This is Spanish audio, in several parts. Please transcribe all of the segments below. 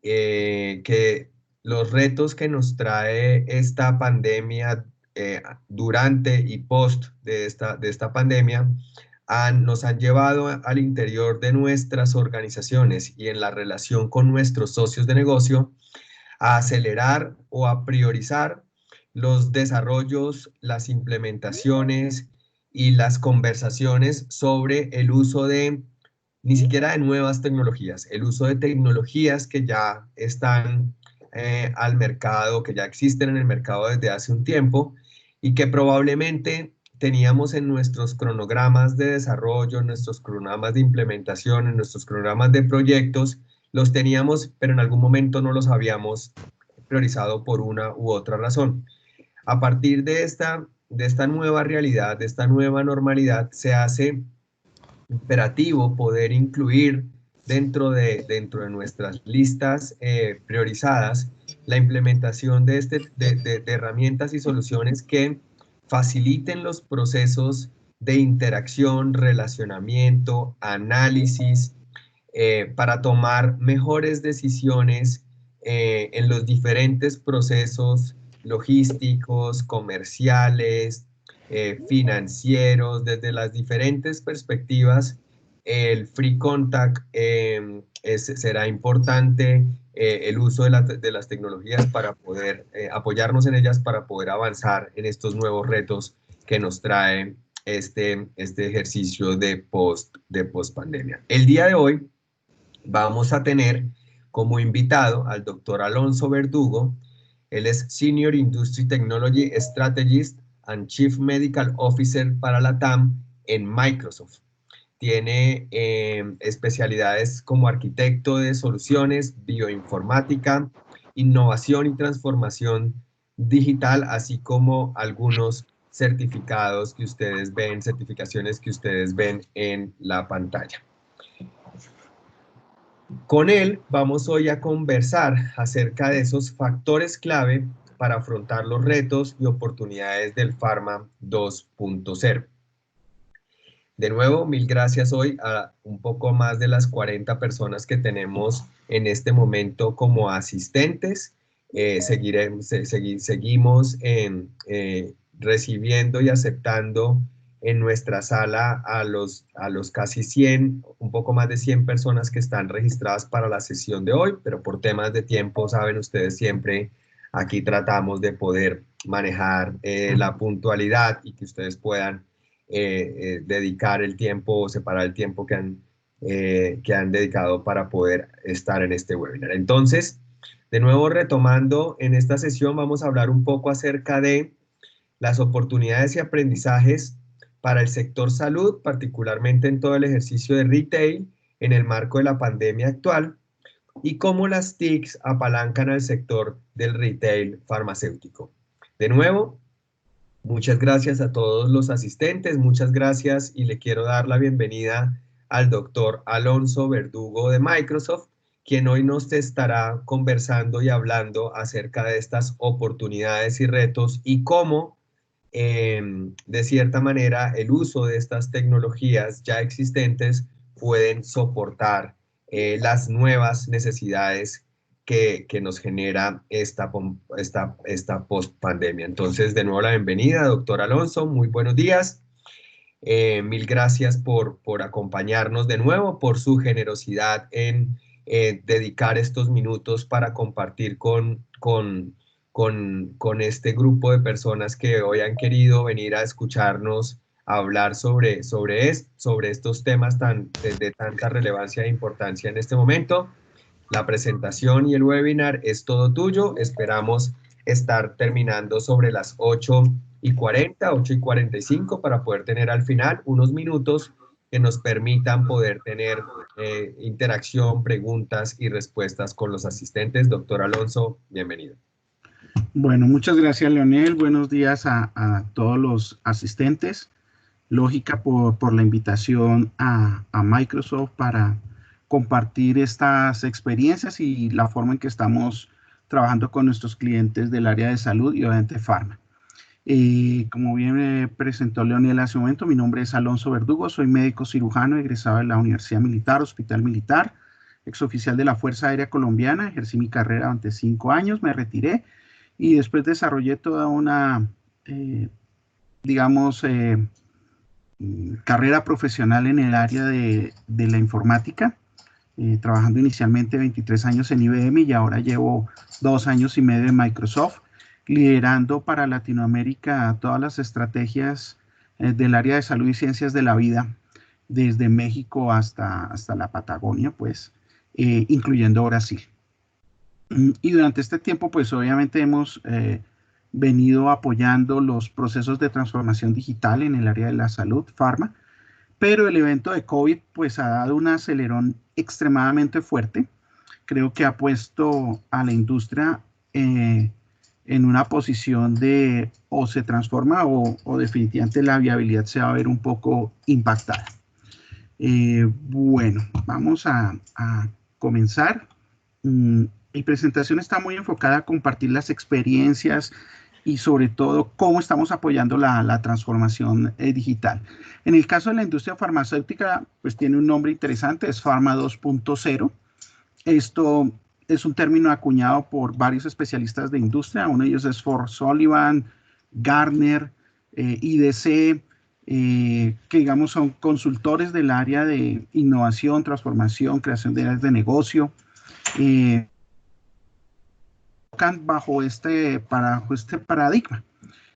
que los retos que nos trae esta pandemia durante y post de esta pandemia nos han llevado al interior de nuestras organizaciones y en la relación con nuestros socios de negocio a acelerar o a priorizar los desarrollos, las implementaciones y las conversaciones sobre el uso de, ni siquiera de nuevas tecnologías, el uso de tecnologías que ya están al mercado, que ya existen en el mercado desde hace un tiempo y que probablemente teníamos en nuestros cronogramas de desarrollo, en nuestros cronogramas de implementación, en nuestros cronogramas de proyectos, los teníamos, pero en algún momento no los habíamos priorizado por una u otra razón. A partir de esta nueva realidad, de esta nueva normalidad, se hace imperativo poder incluir dentro de nuestras listas priorizadas la implementación de herramientas y soluciones que faciliten los procesos de interacción, relacionamiento, análisis, para tomar mejores decisiones en los diferentes procesos logísticos, comerciales, financieros, desde las diferentes perspectivas. El free contact será importante, el uso de las tecnologías para poder apoyarnos en ellas, para poder avanzar en estos nuevos retos que nos trae este ejercicio de post pandemia. El día de hoy vamos a tener como invitado al doctor Alonso Verdugo. Él es Senior Industry Technology Strategist and Chief Medical Officer para la TAM en Microsoft. Tiene especialidades como arquitecto de soluciones, bioinformática, innovación y transformación digital, así como algunos certificados que ustedes ven, certificaciones que ustedes ven en la pantalla. Con él vamos hoy a conversar acerca de esos factores clave para afrontar los retos y oportunidades del Pharma 2.0. De nuevo, mil gracias hoy a un poco más de las 40 personas que tenemos en este momento como asistentes. Seguimos recibiendo y aceptando en nuestra sala a los casi 100, un poco más de 100 personas que están registradas para la sesión de hoy, pero por temas de tiempo, saben ustedes, siempre aquí tratamos de poder manejar la puntualidad y que ustedes puedan dedicar el tiempo o separar el tiempo que han dedicado para poder estar en este webinar. Entonces, de nuevo retomando, en esta sesión vamos a hablar un poco acerca de las oportunidades y aprendizajes para el sector salud, particularmente en todo el ejercicio de retail, en el marco de la pandemia actual, y cómo las TICs apalancan al sector del retail farmacéutico. De nuevo, muchas gracias a todos los asistentes, muchas gracias y le quiero dar la bienvenida al doctor Alonso Verdugo de Microsoft, quien hoy nos estará conversando y hablando acerca de estas oportunidades y retos y cómo, de cierta manera, el uso de estas tecnologías ya existentes pueden soportar las nuevas necesidades que nos genera esta post-pandemia. Entonces, de nuevo la bienvenida, doctor Alonso, muy buenos días. Mil gracias por acompañarnos de nuevo, por su generosidad en dedicar estos minutos para compartir con este grupo de personas que hoy han querido venir a escucharnos hablar sobre estos temas de tanta relevancia e importancia en este momento. La presentación y el webinar es todo tuyo. Esperamos estar terminando sobre las 8:40, 8:45 para poder tener al final unos minutos que nos permitan poder tener interacción, preguntas y respuestas con los asistentes. Doctor Alonso, bienvenido. Bueno, muchas gracias, Leonel. Buenos días a todos los asistentes. Lógica por la invitación a Microsoft para compartir estas experiencias y la forma en que estamos trabajando con nuestros clientes del área de salud y obviamente Pharma. Como bien presentó Leonel hace un momento, mi nombre es Alonso Verdugo, soy médico cirujano egresado de la Universidad Militar, Hospital Militar. exoficial de la Fuerza Aérea Colombiana, ejercí mi carrera durante 5 años, me retiré y después desarrollé toda una, digamos, carrera profesional en el área de la informática, trabajando inicialmente 23 años en IBM y ahora llevo 2 años y medio en Microsoft, liderando para Latinoamérica todas las estrategias del área de salud y ciencias de la vida, desde México hasta la Patagonia, pues, incluyendo Brasil. Y durante este tiempo, pues obviamente hemos venido apoyando los procesos de transformación digital en el área de la salud, farma, pero el evento de COVID pues ha dado un acelerón extremadamente fuerte. Creo que ha puesto a la industria en una posición de o se transforma o definitivamente la viabilidad se va a ver un poco impactada. Bueno, vamos a comenzar. Mi presentación está muy enfocada a compartir las experiencias y sobre todo cómo estamos apoyando la transformación digital. En el caso de la industria farmacéutica, pues tiene un nombre interesante, es Pharma 2.0. Esto es un término acuñado por varios especialistas de industria, uno de ellos es Ford Sullivan, Gartner, IDC, que digamos son consultores del área de innovación, transformación, creación de áreas de negocio, bajo este paradigma,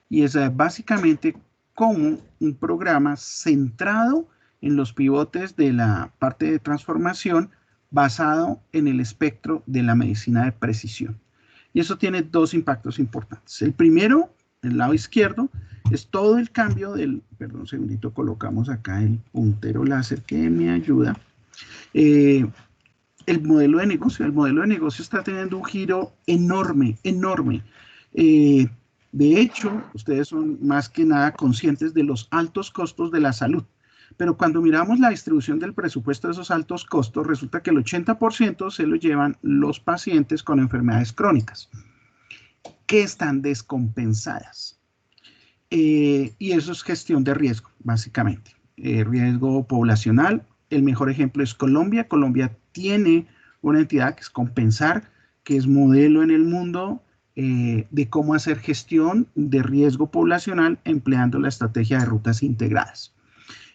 y es básicamente como un programa centrado en los pivotes de la parte de transformación basado en el espectro de la medicina de precisión. Y eso tiene 2 impactos importantes. El primero, el lado izquierdo, es todo el cambio del, perdón un segundito, colocamos acá el puntero láser que me ayuda. El modelo de negocio está teniendo un giro enorme, enorme. De hecho, ustedes son más que nada conscientes de los altos costos de la salud, pero cuando miramos la distribución del presupuesto de esos altos costos, resulta que el 80% se lo llevan los pacientes con enfermedades crónicas, que están descompensadas. Y eso es gestión de riesgo, básicamente. Riesgo poblacional. El mejor ejemplo es Colombia. Colombia tiene una entidad que es Compensar, que es modelo en el mundo de cómo hacer gestión de riesgo poblacional empleando la estrategia de rutas integradas,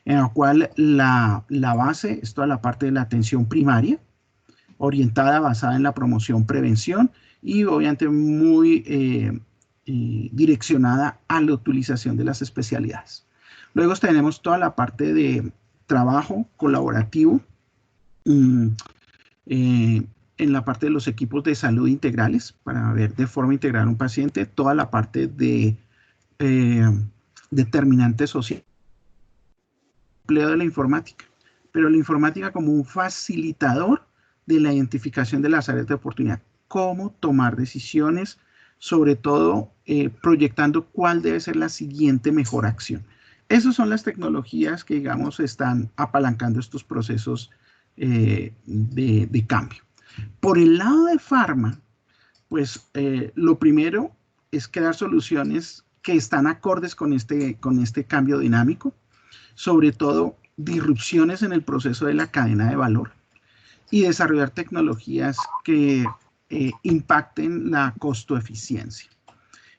en la cual la base es toda la parte de la atención primaria, orientada, basada en la promoción, prevención y obviamente muy direccionada a la utilización de las especialidades. Luego tenemos toda la parte de trabajo colaborativo en la parte de los equipos de salud integrales para ver de forma integral un paciente, toda la parte de determinantes sociales, empleo de la informática, pero la informática como un facilitador de la identificación de las áreas de oportunidad, cómo tomar decisiones, sobre todo proyectando cuál debe ser la siguiente mejor acción. Esas son las tecnologías que, digamos, están apalancando estos procesos de cambio. Por el lado de Pharma, pues lo primero es crear soluciones que están acordes con este cambio dinámico, sobre todo disrupciones en el proceso de la cadena de valor y desarrollar tecnologías que impacten la costo-eficiencia.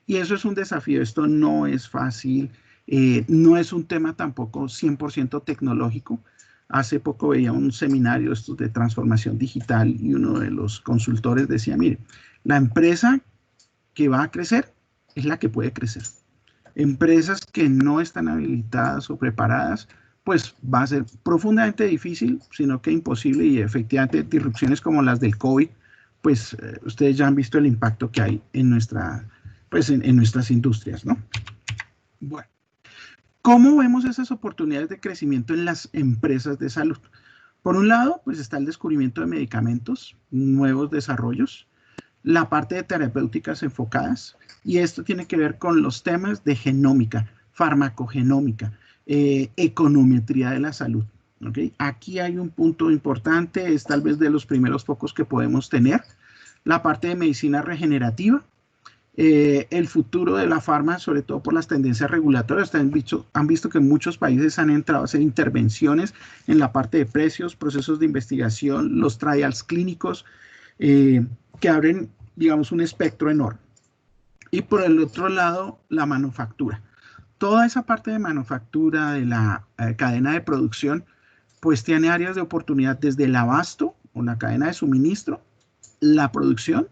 Y eso es un desafío, esto no es fácil, no es un tema tampoco 100% tecnológico. Hace poco veía un seminario de transformación digital y uno de los consultores decía, mire, la empresa que va a crecer es la que puede crecer. Empresas que no están habilitadas o preparadas, pues va a ser profundamente difícil, sino que imposible, y efectivamente disrupciones como las del COVID, pues ustedes ya han visto el impacto que hay en nuestras industrias, ¿no? Bueno, ¿cómo vemos esas oportunidades de crecimiento en las empresas de salud? Por un lado, pues está el descubrimiento de medicamentos, nuevos desarrollos, la parte de terapéuticas enfocadas, y esto tiene que ver con los temas de genómica, farmacogenómica, econometría de la salud. ¿Okay? Aquí hay un punto importante, es tal vez de los primeros focos que podemos tener, la parte de medicina regenerativa, El futuro de la farma, sobre todo por las tendencias regulatorias. Han visto que muchos países han entrado a hacer intervenciones en la parte de precios, procesos de investigación, los trials clínicos, que abren, digamos, un espectro enorme. Y por el otro lado, la manufactura. Toda esa parte de manufactura, de la cadena de producción, pues tiene áreas de oportunidad desde el abasto o la cadena de suministro, la producción,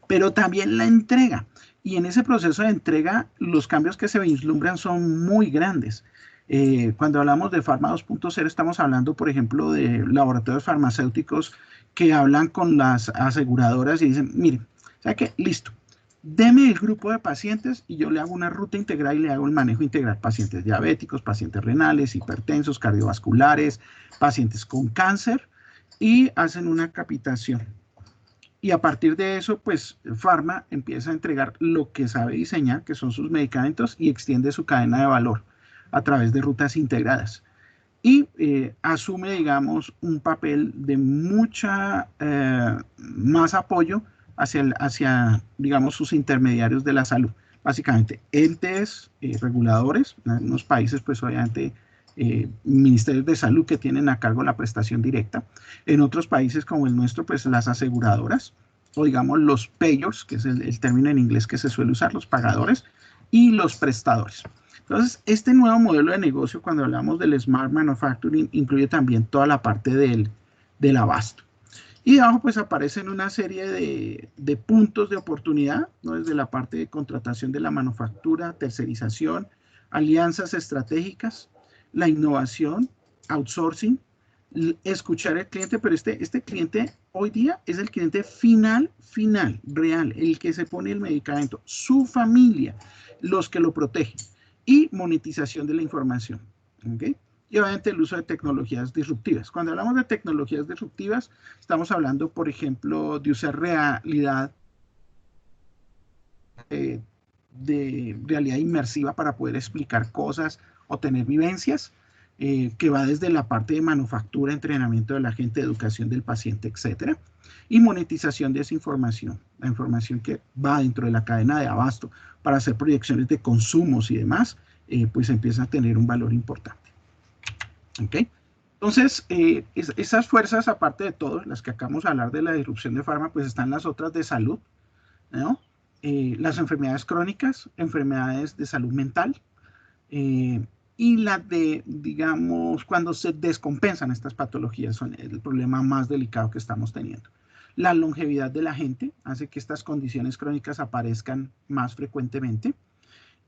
pero también la entrega. Y en ese proceso de entrega, los cambios que se vislumbran son muy grandes. Cuando hablamos de Pharma 2.0, estamos hablando, por ejemplo, de laboratorios farmacéuticos que hablan con las aseguradoras y dicen, mire, ¿sabe qué? Listo, deme el grupo de pacientes y yo le hago una ruta integral y le hago el manejo integral. Pacientes diabéticos, pacientes renales, hipertensos, cardiovasculares, pacientes con cáncer, y hacen una capitación. Y a partir de eso, pues Pharma empieza a entregar lo que sabe diseñar, que son sus medicamentos, y extiende su cadena de valor a través de rutas integradas. Y asume, digamos, un papel de mucha más apoyo hacia, digamos, sus intermediarios de la salud. Básicamente, entes reguladores, en algunos países, pues obviamente, ministerios de salud que tienen a cargo la prestación directa. En otros países como el nuestro, pues las aseguradoras, o digamos los payers, que es el término en inglés que se suele usar, los pagadores, y los prestadores. Entonces, este nuevo modelo de negocio, cuando hablamos del Smart Manufacturing, incluye también toda la parte del abasto. Y abajo pues aparecen una serie de puntos de oportunidad, ¿no? Desde la parte de contratación de la manufactura, tercerización, alianzas estratégicas, la innovación, outsourcing, escuchar al cliente, pero este cliente hoy día es el cliente final, real, el que se pone el medicamento, su familia, los que lo protegen, y monetización de la información. ¿Okay? Y obviamente el uso de tecnologías disruptivas. Cuando hablamos de tecnologías disruptivas, estamos hablando, por ejemplo, de usar realidad de realidad inmersiva para poder explicar cosas o tener vivencias, que va desde la parte de manufactura, entrenamiento de la gente, educación del paciente, etcétera, y monetización de esa información, la información que va dentro de la cadena de abasto para hacer proyecciones de consumos y demás, pues empieza a tener un valor importante. ¿Ok? Entonces, esas fuerzas, aparte de todo, las que acabamos de hablar de la disrupción de farma, pues están las otras de salud, ¿no? Las enfermedades crónicas, enfermedades de salud mental, y las de, digamos, cuando se descompensan estas patologías, son el problema más delicado que estamos teniendo. La longevidad de la gente hace que estas condiciones crónicas aparezcan más frecuentemente,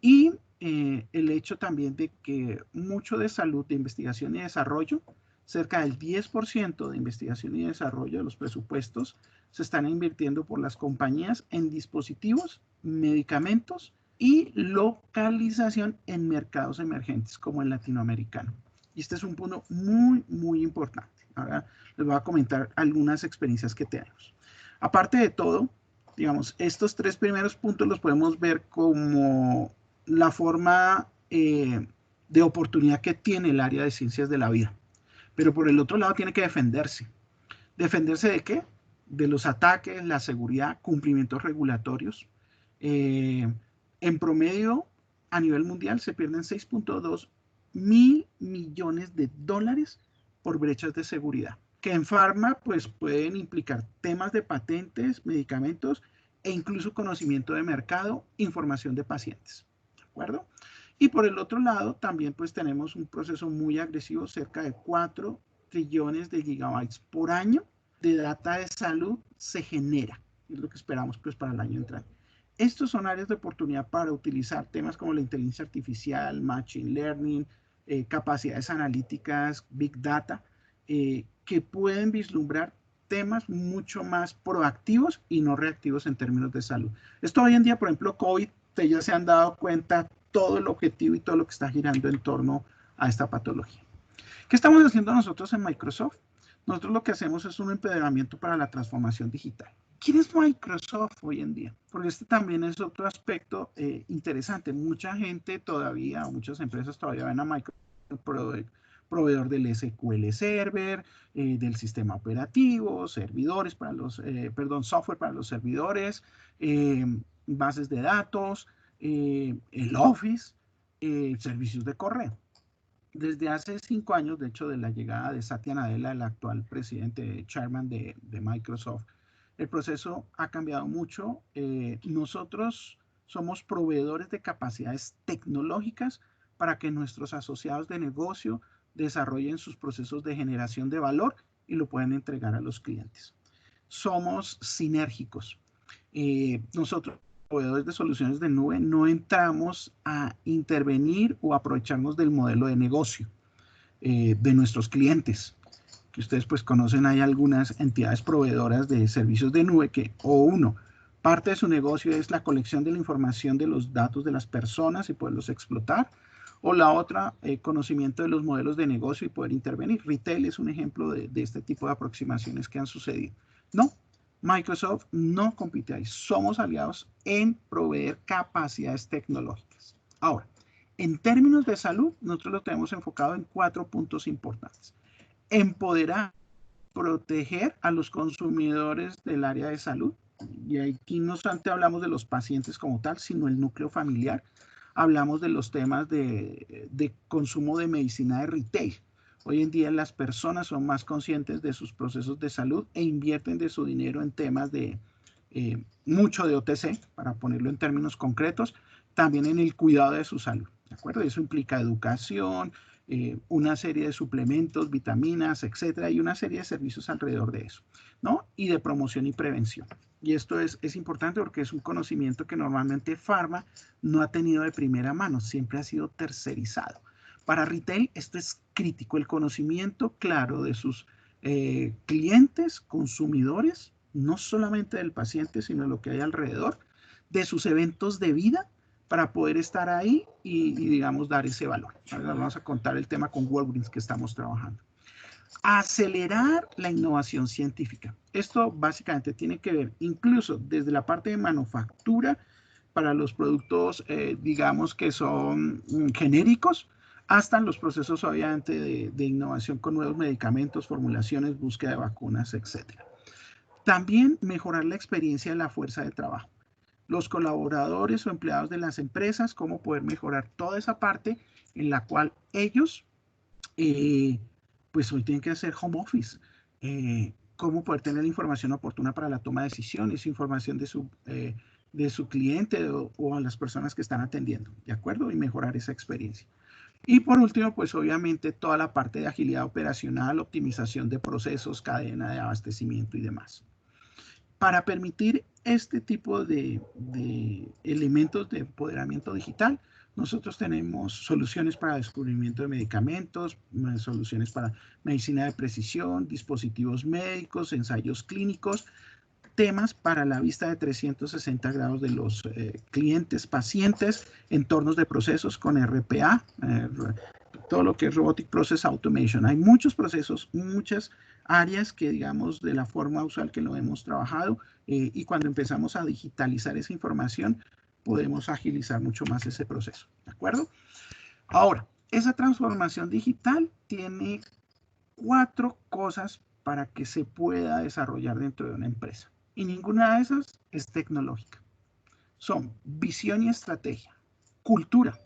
y el hecho también de que mucho de salud, de investigación y desarrollo, cerca del 10% de investigación y desarrollo de los presupuestos se están invirtiendo por las compañías en dispositivos, medicamentos y localización en mercados emergentes como el latinoamericano. Y este es un punto muy, muy importante. Ahora les voy a comentar algunas experiencias que tenemos. Aparte de todo, digamos, estos tres primeros puntos los podemos ver como la forma de oportunidad que tiene el área de ciencias de la vida. Pero por el otro lado tiene que defenderse. ¿Defenderse de qué? De los ataques, la seguridad, cumplimientos regulatorios. En promedio, a nivel mundial, se pierden 6.2 mil millones de dólares por brechas de seguridad, que en farma pues pueden implicar temas de patentes, medicamentos e incluso conocimiento de mercado, información de pacientes. ¿De acuerdo? Y por el otro lado, también pues tenemos un proceso muy agresivo, cerca de 4 trillones de gigabytes por año de data de salud se genera. Es lo que esperamos pues para el año entrante. Estos son áreas de oportunidad para utilizar temas como la inteligencia artificial, machine learning, capacidades analíticas, big data, que pueden vislumbrar temas mucho más proactivos y no reactivos en términos de salud. Esto hoy en día, por ejemplo, COVID, ya se han dado cuenta todo el objetivo y todo lo que está girando en torno a esta patología. ¿Qué estamos haciendo nosotros en Microsoft? Nosotros lo que hacemos es un empoderamiento para la transformación digital. ¿Quién es Microsoft hoy en día? Porque este también es otro aspecto interesante. Mucha gente todavía, o muchas empresas todavía ven a Microsoft proveedor del SQL Server, del sistema operativo, servidores para los, software para los servidores, bases de datos, el Office, servicios de correo. Desde hace 5 años, de hecho, de la llegada de Satya Nadella, el actual presidente, chairman de Microsoft, el proceso ha cambiado mucho. Nosotros somos proveedores de capacidades tecnológicas para que nuestros asociados de negocio desarrollen sus procesos de generación de valor y lo puedan entregar a los clientes. Somos sinérgicos. Nosotros, proveedores de soluciones de nube, no entramos a intervenir o aprovecharnos del modelo de negocio de nuestros clientes. Que ustedes pues conocen, hay algunas entidades proveedoras de servicios de nube que, parte de su negocio es la colección de la información de los datos de las personas y poderlos explotar, o la otra, conocimiento de los modelos de negocio y poder intervenir. Retail es un ejemplo de este tipo de aproximaciones que han sucedido. No, Microsoft no compite ahí. Somos aliados en proveer capacidades tecnológicas. Ahora, en términos de salud, nosotros lo tenemos enfocado en 4 puntos importantes. Empoderar, proteger a los consumidores del área de salud. Y aquí no solamente hablamos de los pacientes como tal, sino el núcleo familiar. Hablamos de los temas de consumo de medicina de retail. Hoy en día las personas son más conscientes de sus procesos de salud e invierten de su dinero en temas de mucho de OTC, para ponerlo en términos concretos, también en el cuidado de su salud. ¿De acuerdo? Eso implica educación, una serie de suplementos, vitaminas, etcétera, y una serie de servicios alrededor de eso, ¿no? Y de promoción y prevención. Y esto es importante porque es un conocimiento que normalmente Pharma no ha tenido de primera mano, siempre ha sido tercerizado. Para retail esto es crítico, el conocimiento claro de sus clientes, consumidores, no solamente del paciente, sino de lo que hay alrededor, de sus eventos de vida, para poder estar ahí y digamos, dar ese valor. Ahora vamos a contar el tema con Walgreens que estamos trabajando. Acelerar la innovación científica. Esto básicamente tiene que ver incluso desde la parte de manufactura para los productos, digamos, que son genéricos, hasta los procesos obviamente de innovación con nuevos medicamentos, formulaciones, búsqueda de vacunas, etc. También mejorar la experiencia de la fuerza de trabajo. Los colaboradores o empleados de las empresas, cómo poder mejorar toda esa parte en la cual ellos, pues hoy tienen que hacer home office, cómo poder tener la información oportuna para la toma de decisiones, información de su cliente o a las personas que están atendiendo, ¿de acuerdo? Y mejorar esa experiencia. Y por último, pues obviamente toda la parte de agilidad operacional, optimización de procesos, cadena de abastecimiento y demás. Para permitir este tipo de elementos de empoderamiento digital, nosotros tenemos soluciones para descubrimiento de medicamentos, soluciones para medicina de precisión, dispositivos médicos, ensayos clínicos, temas para la vista de 360 grados de los clientes, pacientes, entornos de procesos con RPA, todo lo que es Robotic Process Automation. Hay muchos procesos, muchas áreas que, digamos, de la forma usual que lo hemos trabajado, y cuando empezamos a digitalizar esa información, podemos agilizar mucho más ese proceso, ¿de acuerdo? Ahora, esa transformación digital tiene 4 cosas para que se pueda desarrollar dentro de una empresa, y ninguna de esas es tecnológica. Son visión y estrategia, cultura,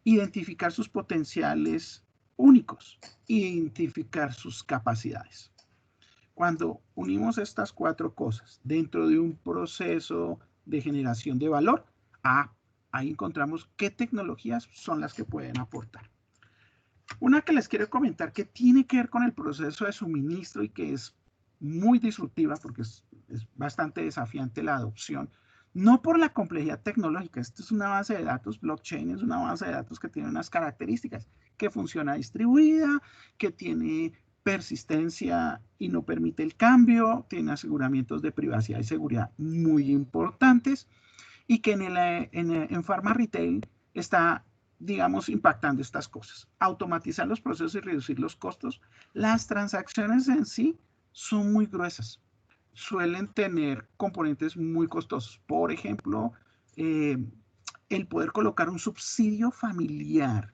identificar sus potenciales únicos, identificar sus capacidades. Cuando unimos estas 4 cosas dentro de un proceso de generación de valor, ahí encontramos qué tecnologías son las que pueden aportar. Una que les quiero comentar que tiene que ver con el proceso de suministro y que es muy disruptiva porque es bastante desafiante la adopción, no por la complejidad tecnológica. Esto es una base de datos, blockchain es una base de datos que tiene unas características, que funciona distribuida, que tiene persistencia y no permite el cambio, tiene aseguramientos de privacidad y seguridad muy importantes, y que en Pharma Retail está, digamos, impactando estas cosas. Automatizar los procesos y reducir los costos. Las transacciones en sí son muy gruesas. Suelen tener componentes muy costosos. Por ejemplo, el poder colocar un subsidio familiar,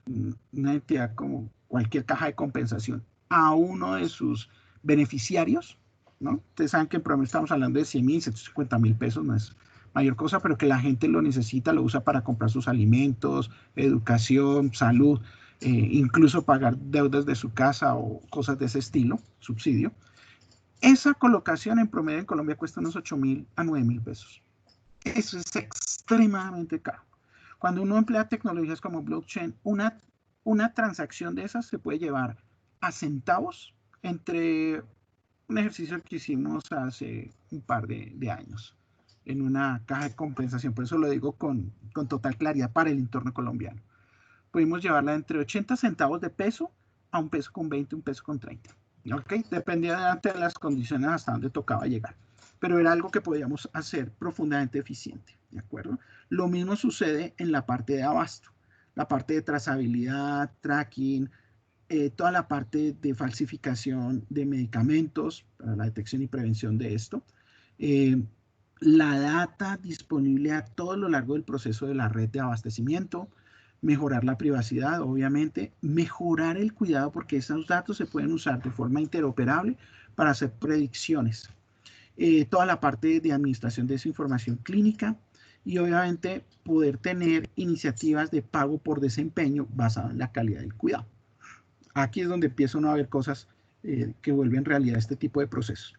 una entidad como cualquier caja de compensación, a uno de sus beneficiarios, ¿no? Ustedes saben que en promedio estamos hablando de 100,000, 150,000 pesos, no es mayor cosa, pero que la gente lo necesita, lo usa para comprar sus alimentos, educación, salud, incluso pagar deudas de su casa o cosas de ese estilo, subsidio. Esa colocación en promedio en Colombia cuesta unos 8.000 a 9.000 pesos. Eso es extremadamente caro. Cuando uno emplea tecnologías como blockchain, una transacción de esas se puede llevar a centavos entre un ejercicio que hicimos hace un par de años en una caja de compensación. Por eso lo digo con total claridad para el entorno colombiano. Pudimos llevarla entre 80 centavos de peso a un peso con 20, un peso con 30. ¿Ok? Dependía de las condiciones hasta donde tocaba llegar. Pero era algo que podíamos hacer profundamente eficiente. ¿De acuerdo? Lo mismo sucede en la parte de abasto. La parte de trazabilidad, tracking, toda la parte de falsificación de medicamentos para la detección y prevención de esto. La data disponible a todo lo largo del proceso de la red de abastecimiento, mejorar la privacidad, obviamente, mejorar el cuidado porque esos datos se pueden usar de forma interoperable para hacer predicciones. Toda la parte de administración de esa información clínica y obviamente poder tener iniciativas de pago por desempeño basado en la calidad del cuidado. Aquí es donde empieza uno a ver cosas que vuelven realidad este tipo de procesos.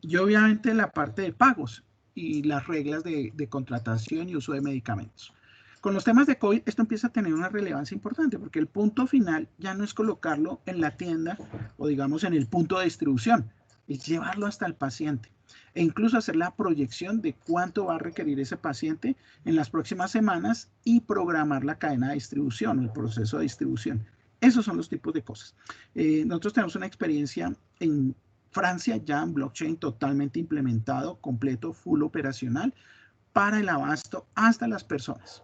Y obviamente la parte de pagos y las reglas de contratación y uso de medicamentos. Con los temas de COVID, esto empieza a tener una relevancia importante porque el punto final ya no es colocarlo en la tienda o digamos en el punto de distribución, es llevarlo hasta el paciente e incluso hacer la proyección de cuánto va a requerir ese paciente en las próximas semanas y programar la cadena de distribución, el proceso de distribución. Esos son los tipos de cosas. Nosotros tenemos una experiencia en Francia ya en blockchain totalmente implementado, completo, full operacional para el abasto hasta las personas.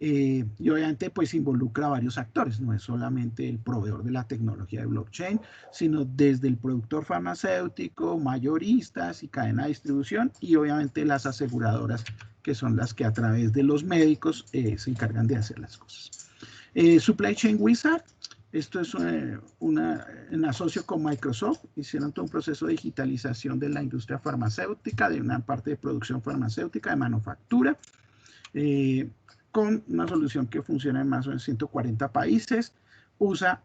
Y obviamente pues involucra a varios actores, no es solamente el proveedor de la tecnología de blockchain, sino desde el productor farmacéutico, mayoristas y cadena de distribución y obviamente las aseguradoras que son las que a través de los médicos se encargan de hacer las cosas. Supply Chain Wizard, esto es un asocio con Microsoft, hicieron todo un proceso de digitalización de la industria farmacéutica, de una parte de producción farmacéutica, de manufactura, con una solución que funciona en más o menos 140 países, usa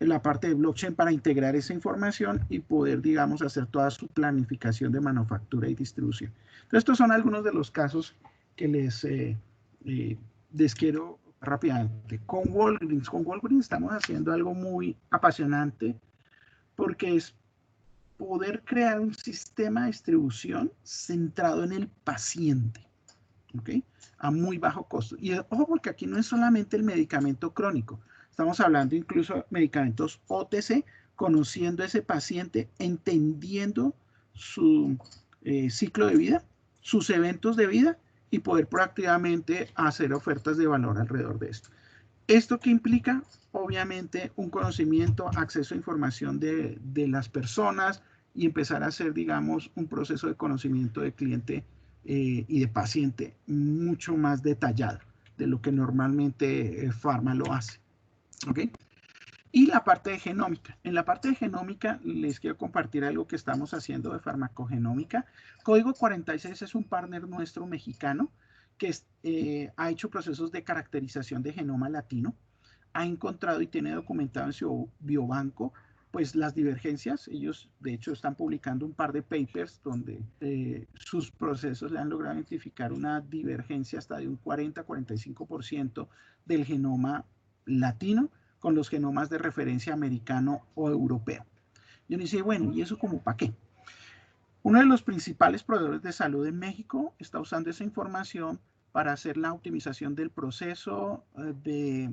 la parte de blockchain para integrar esa información y poder, digamos, hacer toda su planificación de manufactura y distribución. Entonces, estos son algunos de los casos que les quiero rápidamente. Con Walgreens estamos haciendo algo muy apasionante porque es poder crear un sistema de distribución centrado en el paciente. ¿Ok? A muy bajo costo. Y ojo, porque aquí no es solamente el medicamento crónico, estamos hablando incluso de medicamentos OTC, conociendo a ese paciente, entendiendo su ciclo de vida, sus eventos de vida y poder proactivamente hacer ofertas de valor alrededor de esto. ¿Esto qué implica? Obviamente un conocimiento, acceso a información de las personas y empezar a hacer, digamos, un proceso de conocimiento de cliente y de paciente mucho más detallado de lo que normalmente Pharma lo hace. ¿Ok? Y la parte de genómica. En la parte de genómica les quiero compartir algo que estamos haciendo de farmacogenómica. Código 46 es un partner nuestro mexicano que ha hecho procesos de caracterización de genoma latino, ha encontrado y tiene documentado en su biobanco pues las divergencias. Ellos de hecho están publicando un par de papers donde sus procesos le han logrado identificar una divergencia hasta de un 40-45% del genoma latino con los genomas de referencia americano o europeo. Yo me dice, bueno, ¿y eso como para qué? Uno de los principales proveedores de salud en México está usando esa información para hacer la optimización del proceso de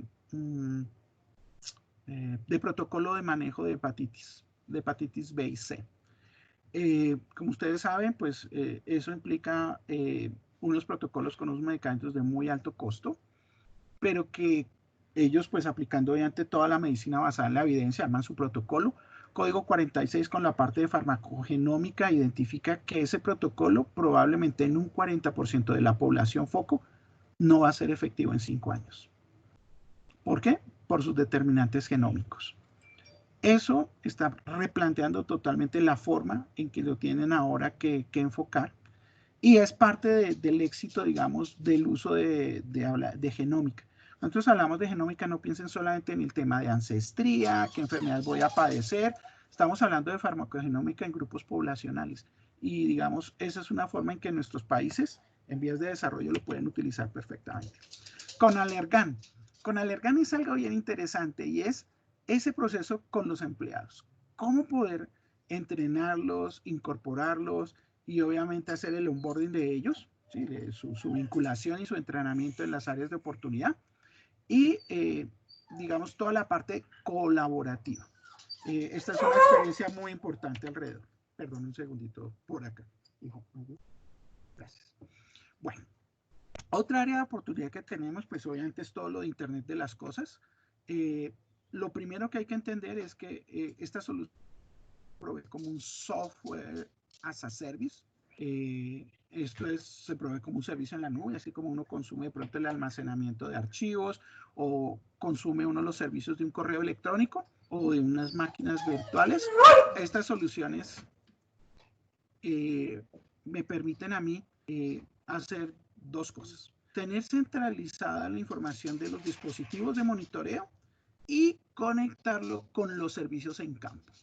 protocolo de manejo de hepatitis B y C. Como ustedes saben, pues eso implica unos protocolos con unos medicamentos de muy alto costo, pero que ellos pues aplicando obviamente toda la medicina basada en la evidencia, arman su protocolo. Código 46 con la parte de farmacogenómica identifica que ese protocolo probablemente en un 40% de la población foco no va a ser efectivo en 5 años. ¿Por qué? Por sus determinantes genómicos. Eso está replanteando totalmente la forma en que lo tienen ahora que enfocar Y es parte del éxito, digamos, del uso de genómica. Cuando nosotros hablamos de genómica, no piensen solamente en el tema de ancestría, qué enfermedades voy a padecer. Estamos hablando de farmacogenómica en grupos poblacionales. Y, digamos, esa es una forma en que nuestros países en vías de desarrollo lo pueden utilizar perfectamente. Con Allergan. Con Allergan es algo bien interesante y es ese proceso con los empleados. Cómo poder entrenarlos, incorporarlos y obviamente hacer el onboarding de ellos, ¿sí? De su vinculación y su entrenamiento en las áreas de oportunidad y, digamos, toda la parte colaborativa. Esta es una experiencia muy importante alrededor. Perdón, un segundito por acá. Gracias. Bueno, otra área de oportunidad que tenemos, pues obviamente es todo lo de Internet de las cosas. Lo primero que hay que entender es que esta solución provee como un software as a service. Esto se provee como un servicio en la nube, así como uno consume de pronto el almacenamiento de archivos o consume uno los servicios de un correo electrónico o de unas máquinas virtuales. Estas soluciones me permiten a mí hacer dos cosas. Tener centralizada la información de los dispositivos de monitoreo y conectarlo con los servicios en campo.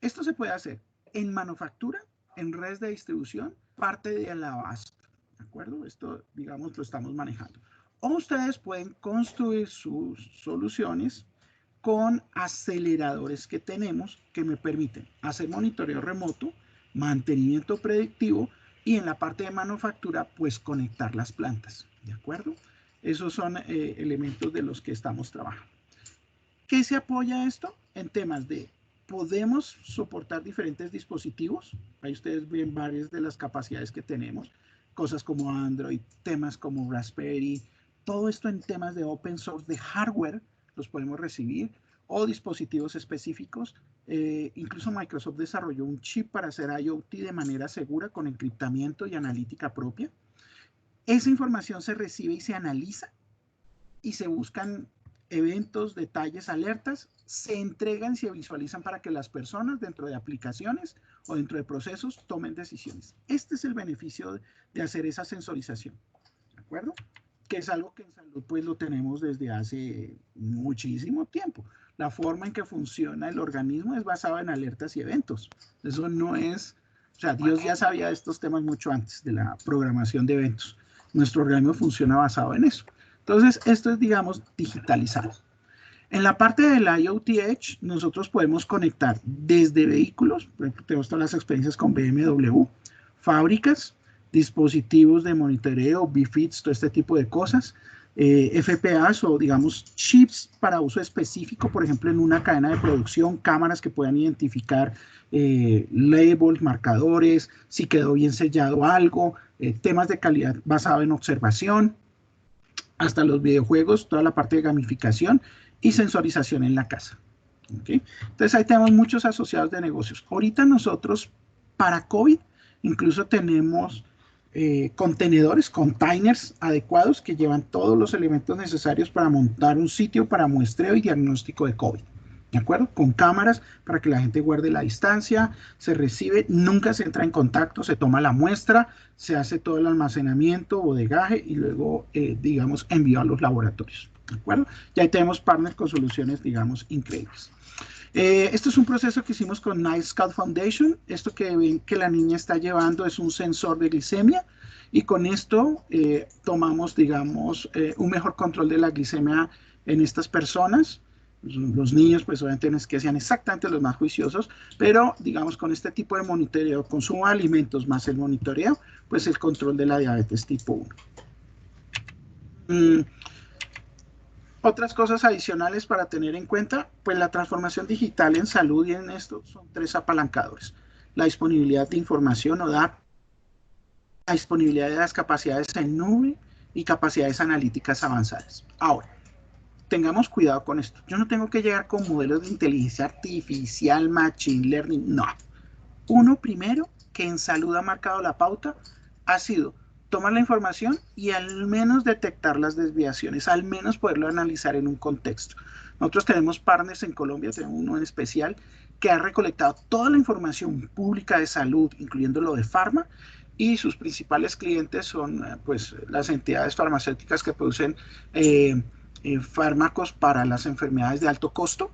Esto se puede hacer en manufactura, en redes de distribución, parte de la base, ¿de acuerdo? Esto, digamos, lo estamos manejando. O ustedes pueden construir sus soluciones con aceleradores que tenemos que me permiten hacer monitoreo remoto, mantenimiento predictivo y en la parte de manufactura, pues conectar las plantas, ¿de acuerdo? Esos son elementos de los que estamos trabajando. ¿Qué se apoya esto? En temas de podemos soportar diferentes dispositivos. Ahí ustedes ven varias de las capacidades que tenemos. Cosas como Android, temas como Raspberry, todo esto en temas de open source, de hardware, los podemos recibir, o dispositivos específicos. Incluso Microsoft desarrolló un chip para hacer IoT de manera segura con encriptamiento y analítica propia. Esa información se recibe y se analiza y se buscan eventos, detalles, alertas, se entregan y se visualizan para que las personas dentro de aplicaciones o dentro de procesos tomen decisiones. Este es el beneficio de hacer esa sensorización, ¿de acuerdo? Que es algo que en salud pues lo tenemos desde hace muchísimo tiempo. La forma en que funciona el organismo es basada en alertas y eventos. Eso no es, o sea, Dios ya sabía de estos temas mucho antes de la programación de eventos. Nuestro organismo funciona basado en eso. Entonces, esto es, digamos, digitalizado. En la parte del IoT Edge, nosotros podemos conectar desde vehículos, por ejemplo, tenemos todas las experiencias con BMW, fábricas, dispositivos de monitoreo, BFITs, todo este tipo de cosas, FPAs o, digamos, chips para uso específico, por ejemplo, en una cadena de producción, cámaras que puedan identificar labels, marcadores, si quedó bien sellado algo, temas de calidad basado en observación, hasta los videojuegos, toda la parte de gamificación y sensorización en la casa. ¿Okay? Entonces ahí tenemos muchos asociados de negocios. Ahorita nosotros para COVID incluso tenemos contenedores, containers adecuados que llevan todos los elementos necesarios para montar un sitio para muestreo y diagnóstico de COVID. ¿De acuerdo? Con cámaras para que la gente guarde la distancia, se recibe, nunca se entra en contacto, se toma la muestra, se hace todo el almacenamiento, bodegaje y luego, digamos, envío a los laboratorios. ¿De acuerdo? Y ahí tenemos partners con soluciones, digamos, increíbles. Esto es un proceso que hicimos con Night Scout Foundation. Esto que ven que la niña está llevando es un sensor de glicemia y con esto tomamos, digamos, un mejor control de la glicemia en estas personas. Los niños, pues obviamente no es que sean exactamente los más juiciosos, pero digamos con este tipo de monitoreo, consumo de alimentos más el monitoreo, pues el control de la diabetes tipo 1. Otras cosas adicionales para tener en cuenta, pues la transformación digital en salud y en esto son 3 apalancadores. La disponibilidad de información o datos, la disponibilidad de las capacidades en nube y capacidades analíticas avanzadas. Ahora, tengamos cuidado con esto. Yo no tengo que llegar con modelos de inteligencia artificial, machine learning, no. Uno primero, que en salud ha marcado la pauta, ha sido tomar la información y al menos detectar las desviaciones, al menos poderlo analizar en un contexto. Nosotros tenemos partners en Colombia, tenemos uno en especial, que ha recolectado toda la información pública de salud, incluyendo lo de Pharma, y sus principales clientes son pues las entidades farmacéuticas que producen fármacos para las enfermedades de alto costo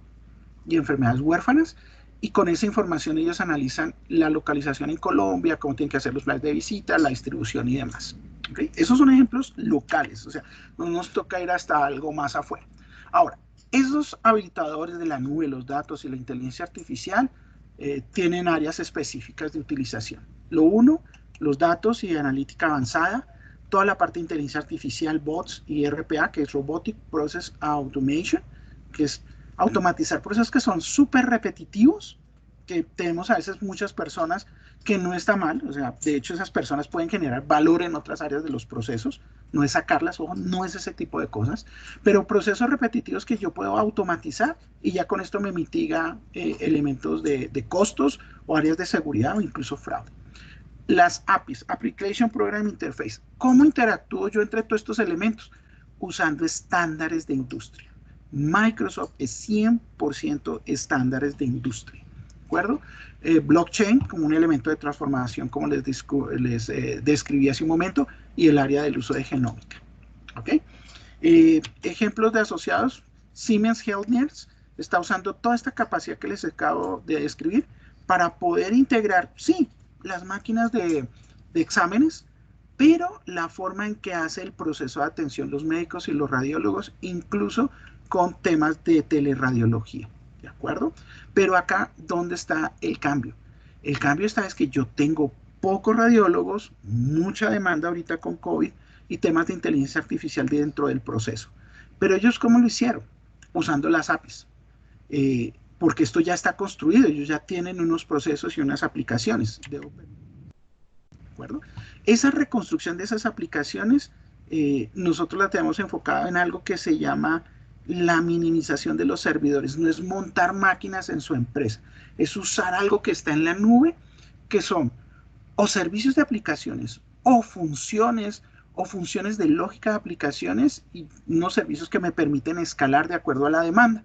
y enfermedades huérfanas, y con esa información ellos analizan la localización en Colombia, cómo tienen que hacer los planes de visita, la distribución y demás. ¿Okay? Esos son ejemplos locales, o sea, no nos toca ir hasta algo más afuera. Ahora, esos habilitadores de la nube, los datos y la inteligencia artificial tienen áreas específicas de utilización. Lo uno, los datos y analítica avanzada, toda la parte de inteligencia artificial, bots y RPA, que es Robotic Process Automation, que es automatizar procesos que son súper repetitivos, que tenemos a veces muchas personas, que no está mal, o sea, de hecho esas personas pueden generar valor en otras áreas de los procesos, no es sacarlas, ojo, no es ese tipo de cosas, pero procesos repetitivos que yo puedo automatizar y ya con esto me mitiga elementos de costos o áreas de seguridad o incluso fraude. Las APIs, Application Program Interface, ¿cómo interactúo yo entre todos estos elementos? Usando estándares de industria. Microsoft es 100% estándares de industria, ¿de acuerdo? Blockchain como un elemento de transformación, como les describí hace un momento, y el área del uso de genómica, ¿ok? Ejemplos de asociados, Siemens Healthineers está usando toda esta capacidad que les acabo de describir para poder integrar, sí, las máquinas de exámenes, pero la forma en que hace el proceso de atención los médicos y los radiólogos, incluso con temas de teleradiología, ¿de acuerdo? Pero acá, ¿dónde está el cambio? El cambio está es que yo tengo pocos radiólogos, mucha demanda ahorita con COVID y temas de inteligencia artificial dentro del proceso. Pero ellos, ¿cómo lo hicieron? Usando las APIs. Porque esto ya está construido, ellos ya tienen unos procesos y unas aplicaciones de Open. ¿De acuerdo? Esa reconstrucción de esas aplicaciones, nosotros la tenemos enfocada en algo que se llama la minimización de los servidores. No es montar máquinas en su empresa, es usar algo que está en la nube, que son o servicios de aplicaciones o funciones de lógica de aplicaciones y unos servicios que me permiten escalar de acuerdo a la demanda.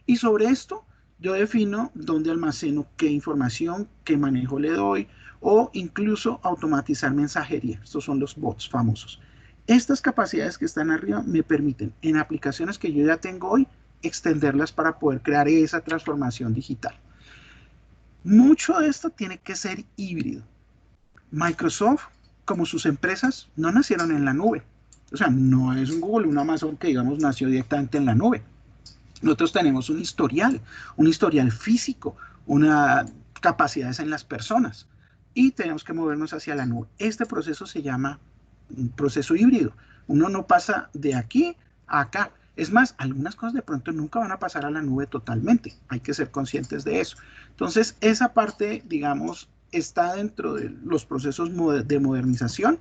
Y sobre esto yo defino dónde almaceno qué información, qué manejo le doy, o incluso automatizar mensajería. Estos son los bots famosos. Estas capacidades que están arriba me permiten, en aplicaciones que yo ya tengo hoy, extenderlas para poder crear esa transformación digital. Mucho de esto tiene que ser híbrido. Microsoft, como sus empresas, no nacieron en la nube. O sea, no es un Google, un Amazon que, digamos, nació directamente en la nube. Nosotros tenemos un historial físico, unas capacidades en las personas y tenemos que movernos hacia la nube. Este proceso se llama un proceso híbrido. Uno no pasa de aquí a acá. Es más, algunas cosas de pronto nunca van a pasar a la nube totalmente. Hay que ser conscientes de eso. Entonces, esa parte, digamos, está dentro de los procesos de modernización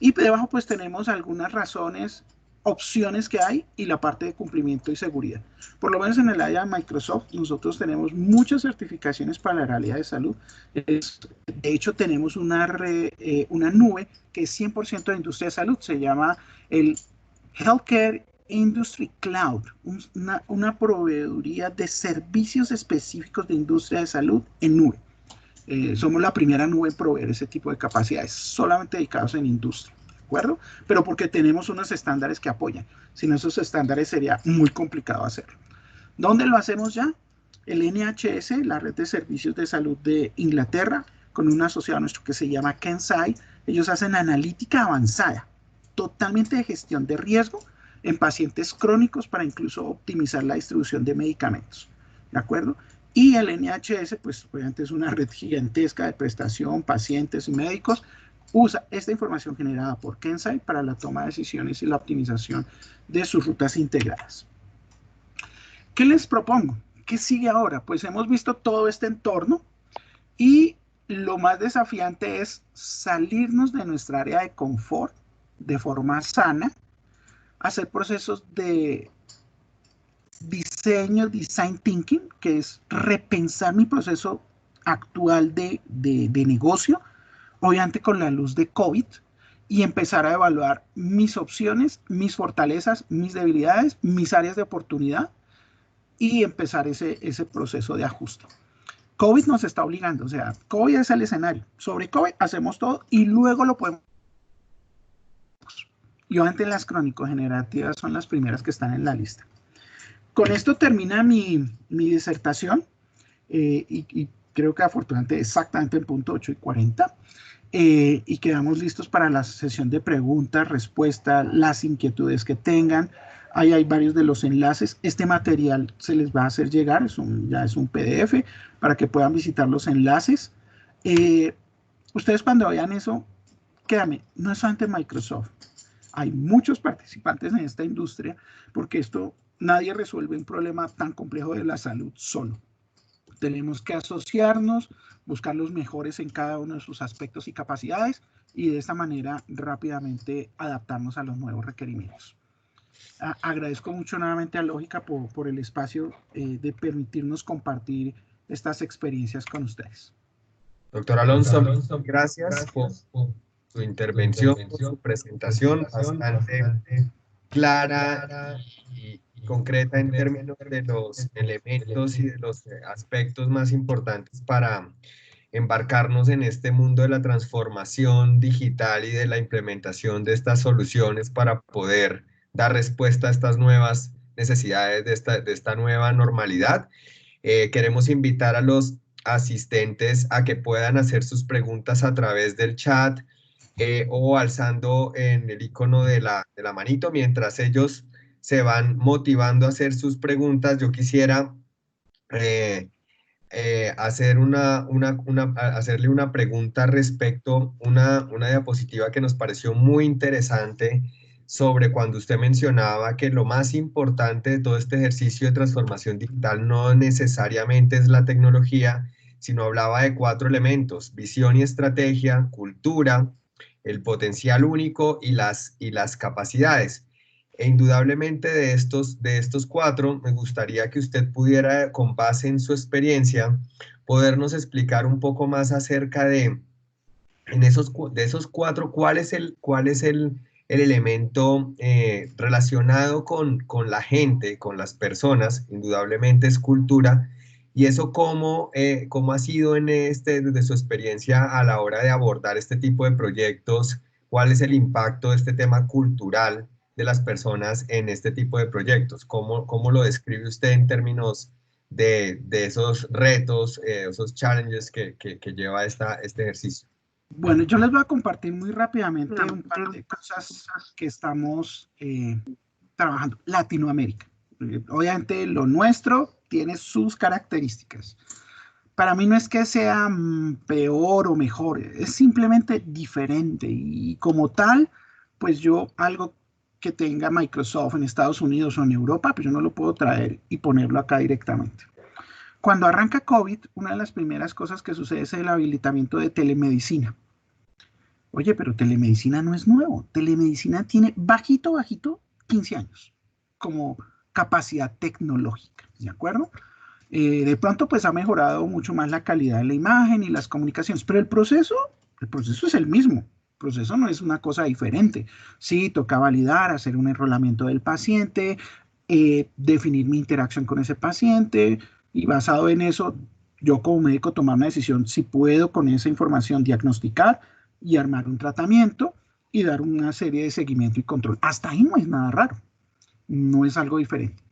y debajo pues tenemos algunas razones, opciones que hay y la parte de cumplimiento y seguridad. Por lo menos en el área de Microsoft nosotros tenemos muchas certificaciones para la área de salud. De hecho tenemos una nube que es 100% de industria de salud, se llama el Healthcare Industry Cloud, una proveeduría de servicios específicos de industria de salud en nube. Somos la primera nube en proveer ese tipo de capacidades, solamente dedicados en industria. ¿De acuerdo? Pero porque tenemos unos estándares que apoyan. Sin esos estándares sería muy complicado hacerlo. ¿Dónde lo hacemos ya? El NHS, la red de servicios de salud de Inglaterra, con un asociado nuestro que se llama Kensai, ellos hacen analítica avanzada, totalmente de gestión de riesgo en pacientes crónicos para incluso optimizar la distribución de medicamentos. ¿De acuerdo? Y el NHS, pues obviamente es una red gigantesca de prestación, pacientes y médicos, usa esta información generada por Kensai para la toma de decisiones y la optimización de sus rutas integradas. ¿Qué les propongo? ¿Qué sigue ahora? Pues hemos visto todo este entorno y lo más desafiante es salirnos de nuestra área de confort de forma sana, hacer procesos de diseño, design thinking, que es repensar mi proceso actual de negocio, obviamente con la luz de COVID, y empezar a evaluar mis opciones, mis fortalezas, mis debilidades, mis áreas de oportunidad y empezar ese proceso de ajuste. COVID nos está obligando, o sea, COVID es el escenario. Sobre COVID hacemos todo y luego lo podemos. Y obviamente las crónico-generativas son las primeras que están en la lista. Con esto termina mi disertación y creo que afortunadamente exactamente en punto 8:40. Y quedamos listos para la sesión de preguntas, respuestas, las inquietudes que tengan. Ahí hay varios de los enlaces. Este material se les va a hacer llegar, ya es un PDF, para que puedan visitar los enlaces. Ustedes cuando vean eso, créanme, no es solamente Microsoft. Hay muchos participantes en esta industria, porque nadie resuelve un problema tan complejo de la salud solo. Tenemos que asociarnos, buscar los mejores en cada uno de sus aspectos y capacidades, y de esta manera rápidamente adaptarnos a los nuevos requerimientos. Agradezco mucho nuevamente a Lógica por el espacio de permitirnos compartir estas experiencias con ustedes. Doctor Alonso, gracias por su intervención, por su presentación bastante clara y concreta en términos de los elementos y de los aspectos más importantes para embarcarnos en este mundo de la transformación digital y de la implementación de estas soluciones para poder dar respuesta a estas nuevas necesidades de esta nueva normalidad. Queremos invitar a los asistentes a que puedan hacer sus preguntas a través del chat o alzando en el icono de la manito mientras ellos se van motivando a hacer sus preguntas. Yo quisiera hacerle una pregunta respecto a una diapositiva que nos pareció muy interesante sobre cuando usted mencionaba que lo más importante de todo este ejercicio de transformación digital no necesariamente es la tecnología, sino hablaba de 4 elementos: visión y estrategia, cultura, el potencial único y las capacidades. E indudablemente de estos 4, me gustaría que usted pudiera, con base en su experiencia, podernos explicar un poco más acerca de esos 4, cuál es el elemento relacionado con la gente, con las personas. Indudablemente es cultura. Y eso cómo ha sido desde su experiencia a la hora de abordar este tipo de proyectos, cuál es el impacto de este tema cultural de las personas en este tipo de proyectos. ¿Cómo lo describe usted en términos de esos retos, esos challenges que lleva este ejercicio? Bueno, yo les voy a compartir muy rápidamente un par de cosas que estamos trabajando. Latinoamérica. Obviamente lo nuestro tiene sus características. Para mí no es que sea peor o mejor, es simplemente diferente. Y como tal, pues algo que tenga Microsoft en Estados Unidos o en Europa, pues yo no lo puedo traer y ponerlo acá directamente. Cuando arranca COVID, una de las primeras cosas que sucede es el habilitamiento de telemedicina. Oye, pero telemedicina no es nuevo. Telemedicina tiene bajito 15 años como capacidad tecnológica, ¿de acuerdo? De pronto pues ha mejorado mucho más la calidad de la imagen y las comunicaciones, pero el proceso es el mismo. El proceso no es una cosa diferente. Sí, toca validar, hacer un enrolamiento del paciente, definir mi interacción con ese paciente, y basado en eso, yo como médico tomar una decisión si puedo con esa información diagnosticar y armar un tratamiento y dar una serie de seguimiento y control. Hasta ahí no es nada raro, no es algo diferente.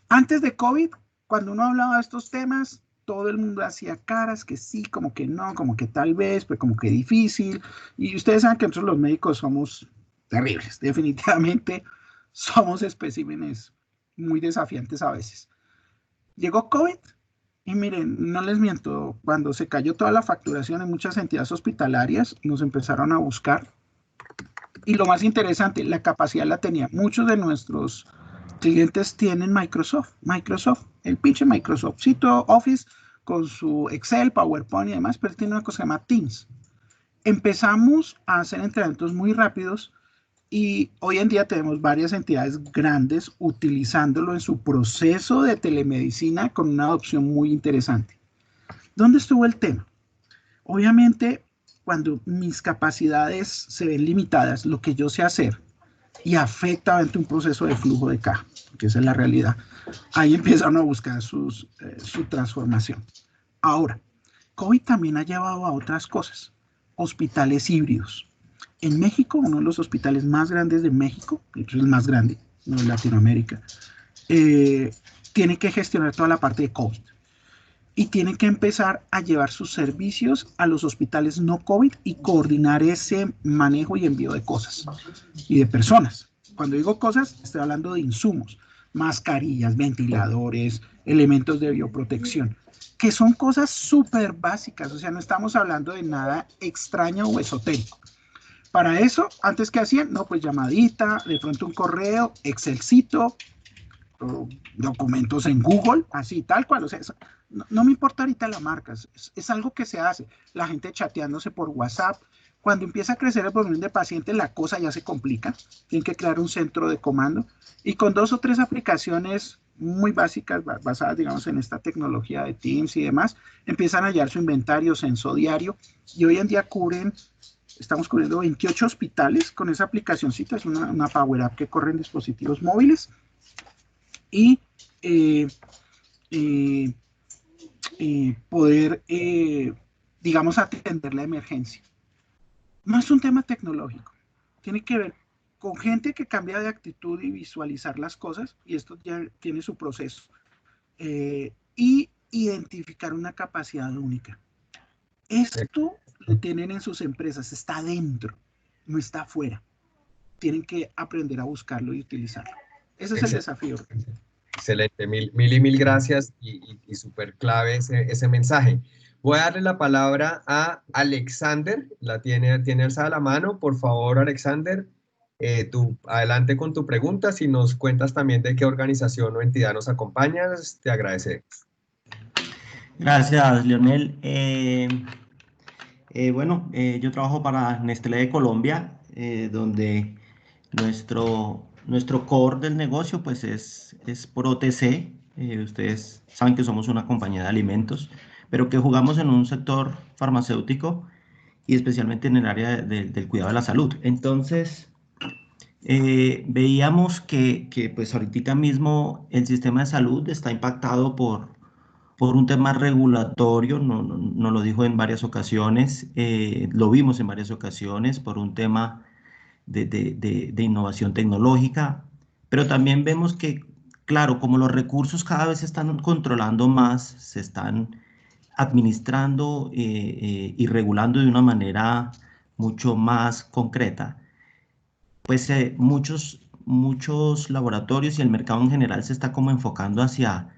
Antes de COVID, cuando uno hablaba de estos temas, todo el mundo hacía caras que sí, como que no, como que tal vez, pero como que difícil. Y ustedes saben que nosotros los médicos somos terribles, definitivamente somos especímenes muy desafiantes a veces. Llegó COVID y miren, no les miento, cuando se cayó toda la facturación en muchas entidades hospitalarias, nos empezaron a buscar. Y lo más interesante, la capacidad la tenía. Muchos de nuestros clientes tienen Microsoft, el pinche Microsoft, sitio Office con su Excel, PowerPoint y demás, pero tiene una cosa que se llama Teams. Empezamos a hacer entrenamientos muy rápidos y hoy en día tenemos varias entidades grandes utilizándolo en su proceso de telemedicina con una adopción muy interesante. ¿Dónde estuvo el tema? Obviamente, cuando mis capacidades se ven limitadas, lo que yo sé hacer y afecta ante un proceso de flujo de caja, que esa es la realidad. Ahí empiezan a buscar su transformación. Ahora, COVID también ha llevado a otras cosas. Hospitales híbridos. En México, uno de los hospitales más grandes de México, de hecho es el más grande, no de Latinoamérica, tiene que gestionar toda la parte de COVID. Y tienen que empezar a llevar sus servicios a los hospitales no COVID y coordinar ese manejo y envío de cosas y de personas. Cuando digo cosas, estoy hablando de insumos, mascarillas, ventiladores, elementos de bioprotección, que son cosas súper básicas, o sea, no estamos hablando de nada extraño o esotérico. Para eso, antes que hacían, no, pues llamadita, de pronto un correo, Excelcito, documentos en Google, así, tal cual, o sea, no me importa ahorita la marca, es algo que se hace, la gente chateándose por WhatsApp. Cuando empieza a crecer el volumen de pacientes, la cosa ya se complica, tienen que crear un centro de comando, y con 2 o 3 aplicaciones muy básicas, basadas, digamos, en esta tecnología de Teams y demás, empiezan a hallar su inventario, censo diario, y hoy en día estamos cubriendo 28 hospitales con esa aplicacióncita, es una Power App que corre en dispositivos móviles, y poder, digamos, atender la emergencia. No es un tema tecnológico, tiene que ver con gente que cambia de actitud y visualizar las cosas, y esto ya tiene su proceso, y identificar una capacidad única. Esto lo tienen en sus empresas, está dentro, no está afuera. Tienen que aprender a buscarlo y utilizarlo. Ese es el desafío. Excelente, mil gracias y súper clave ese mensaje. Voy a darle la palabra a Alexander, la tiene alzada la mano. Por favor, Alexander, tú adelante con tu pregunta. Si nos cuentas también de qué organización o entidad nos acompañas, te agradecemos. Gracias, Leonel. Yo trabajo para Nestlé de Colombia, donde nuestro core del negocio pues es por OTC. Ustedes saben que somos una compañía de alimentos, pero que jugamos en un sector farmacéutico y especialmente en el área del cuidado de la salud. Entonces, veíamos que pues ahorita mismo el sistema de salud está impactado por un tema regulatorio, no lo dijo en varias ocasiones, lo vimos en varias ocasiones, por un tema de innovación tecnológica, pero también vemos que, claro, como los recursos cada vez se están controlando más, se están administrando y regulando de una manera mucho más concreta, pues muchos laboratorios y el mercado en general se está como enfocando hacia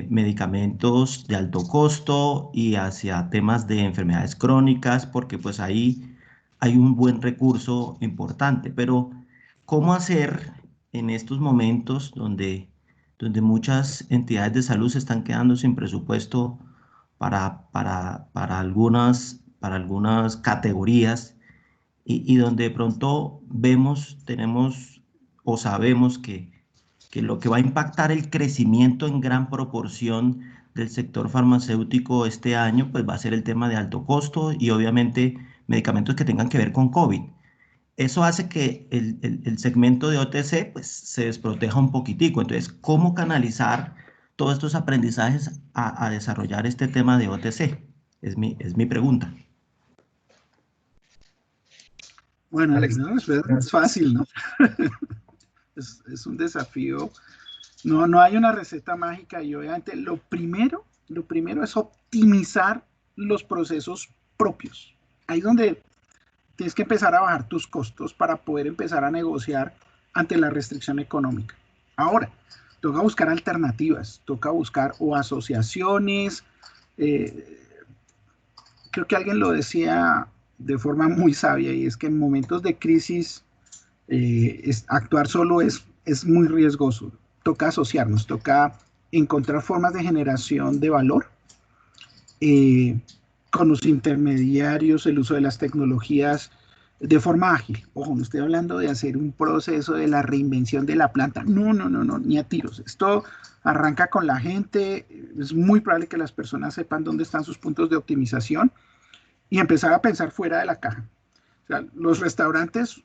medicamentos de alto costo y hacia temas de enfermedades crónicas, porque pues ahí hay un buen recurso importante. Pero, ¿cómo hacer en estos momentos donde muchas entidades de salud se están quedando sin presupuesto para algunas categorías y donde de pronto tenemos o sabemos que lo que va a impactar el crecimiento en gran proporción del sector farmacéutico este año, pues va a ser el tema de alto costo y obviamente medicamentos que tengan que ver con COVID? Eso hace que el segmento de OTC pues, se desproteja un poquitico. Entonces, ¿cómo canalizar todos estos aprendizajes a desarrollar este tema de OTC? Es mi pregunta. Bueno, Alex, no es fácil, ¿no? Es un desafío. No hay una receta mágica y obviamente lo primero es optimizar los procesos propios. Ahí es donde tienes que empezar a bajar tus costos para poder empezar a negociar ante la restricción económica. Ahora, toca buscar alternativas, toca buscar o asociaciones. Creo que alguien lo decía de forma muy sabia, y es que en momentos de crisis actuar solo es muy riesgoso. Toca asociarnos, toca encontrar formas de generación de valor con los intermediarios, el uso de las tecnologías de forma ágil. Ojo, no estoy hablando de hacer un proceso de la reinvención de la planta. No, ni a tiros. Esto arranca con la gente. Es muy probable que las personas sepan dónde están sus puntos de optimización y empezar a pensar fuera de la caja. O sea, los restaurantes